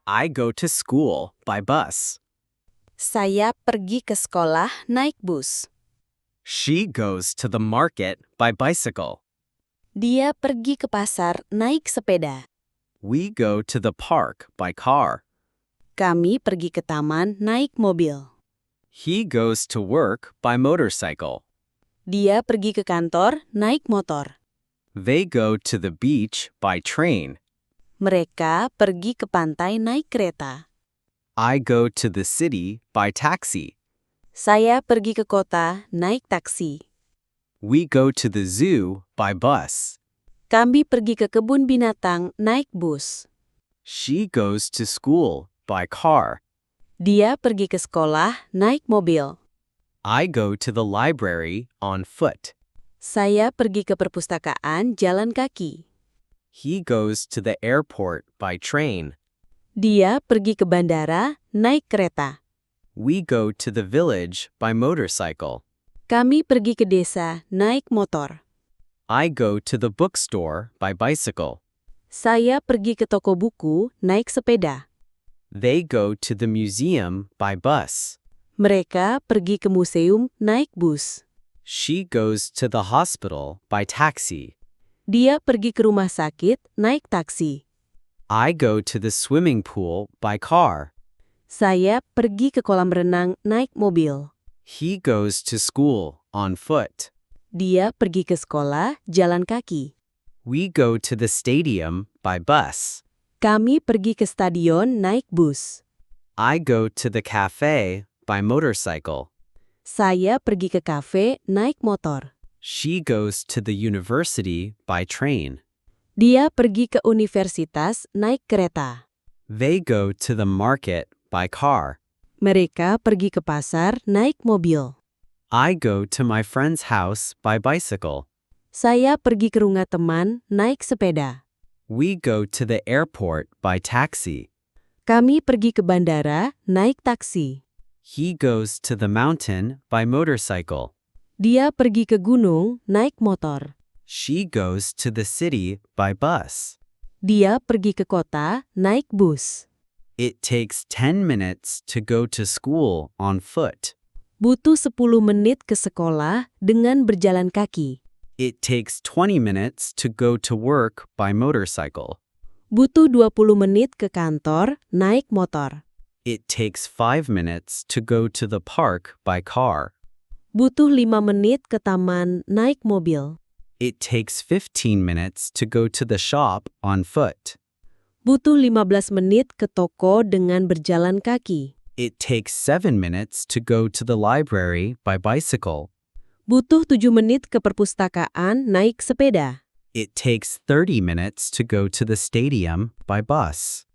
I go to school by bus. Saya pergi ke sekolah naik bus. She goes to the market by bicycle. Dia pergi ke pasar naik sepeda. We go to the park by car. Kami pergi ke taman naik mobil. He goes to work by motorcycle. Dia pergi ke kantor naik motor. They go to the beach by train. Mereka pergi ke pantai naik kereta. I go to the city by taxi. Saya pergi ke kota naik taksi. We go to the zoo by bus. Kami pergi ke kebun binatang naik bus. She goes to school by car. Dia pergi ke sekolah naik mobil. I go to the library on foot. Saya pergi ke perpustakaan jalan kaki. He goes to the airport by train. Dia pergi ke bandara naik kereta. We go to the village by motorcycle. Kami pergi ke desa naik motor. I go to the bookstore by bicycle. Saya pergi ke toko buku naik sepeda. They go to the museum by bus. Mereka pergi ke museum naik bus. She goes to the hospital by taxi. Dia pergi ke rumah sakit naik taksi. I go to the swimming pool by car. Saya pergi ke kolam renang naik mobil. He goes to school on foot. Dia pergi ke sekolah jalan kaki. We go to the stadium by bus. Kami pergi ke stadion naik bus. I go to the cafe by motorcycle. Saya pergi ke kafe naik motor. She goes to the university by train. Dia pergi ke universitas naik kereta. They go to the market by car. Mereka pergi ke pasar naik mobil. I go to my friend's house by bicycle. Saya pergi ke rumah teman naik sepeda. We go to the airport by taxi. Kami pergi ke bandara naik taksi. He goes to the mountain by motorcycle. Dia pergi ke gunung naik motor. She goes to the city by bus. Dia pergi ke kota naik bus. It takes 10 minutes to go to school on foot. Butuh 10 menit ke sekolah dengan berjalan kaki. It takes 20 minutes to go to work by motorcycle. Butuh 20 menit ke kantor naik motor. It takes 5 minutes to go to the park by car. Butuh 5 menit ke taman naik mobil. It takes 15 minutes to go to the shop on foot. Butuh 15 menit ke toko dengan berjalan kaki. It takes 7 minutes to go to the library by bicycle. Butuh 7 menit ke perpustakaan naik sepeda. It takes 30 minutes to go to the stadium by bus.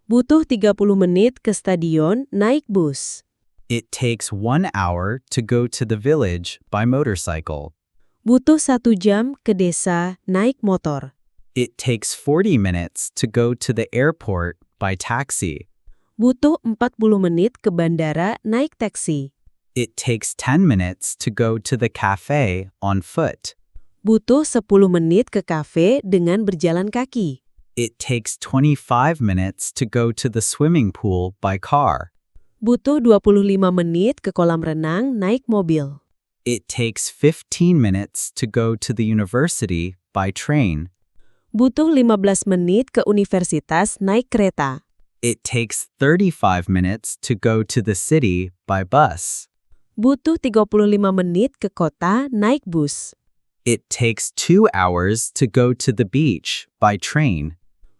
Butuh 30 menit ke stadion naik bus. It takes 1 hour to go to the village by motorcycle. Butuh 1 jam ke desa naik motor. It takes 40 minutes to go to the airport by taxi. Butuh 40 menit ke bandara naik taksi. It takes 10 minutes to go to the cafe on foot. Butuh 10 menit ke kafe dengan berjalan kaki. It takes 25 minutes to go to the swimming pool by car. Butuh 25 menit ke kolam renang naik mobil. It takes 15 minutes to go to the university by train. Butuh 15 menit ke universitas naik kereta. It takes 35 minutes to go to the city by bus. Butuh 35 menit ke kota naik bus. It takes 2 hours to go to the beach by train.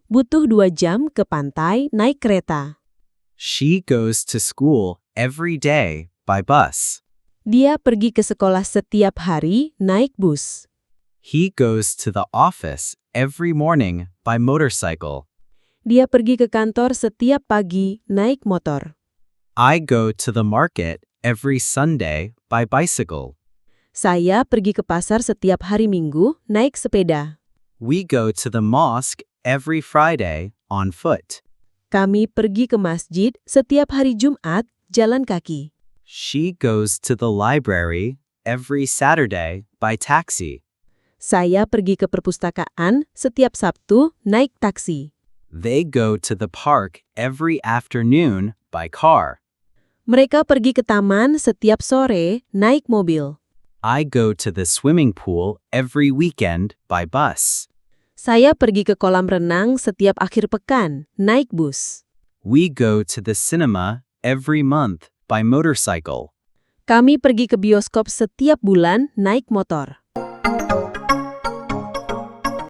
Butuh 2 jam ke pantai naik kereta. She goes to school every day by bus. Dia pergi ke sekolah setiap hari naik bus. He goes to the office every morning by motorcycle. Dia pergi ke kantor setiap pagi naik motor. I go to the market every Sunday by bicycle. Saya pergi ke pasar setiap hari Minggu naik sepeda. We go to the mosque every Friday on foot. Kami pergi ke masjid setiap hari Jumat jalan kaki. She goes to the library every Saturday by taxi. Saya pergi ke perpustakaan setiap Sabtu naik taksi. They go to the park every afternoon by car. Mereka pergi ke taman setiap sore naik mobil. I go to the swimming pool every weekend by bus. Saya pergi ke kolam renang setiap akhir pekan naik bus. We go to the cinema every month by motorcycle. Kami pergi ke bioskop setiap bulan naik motor.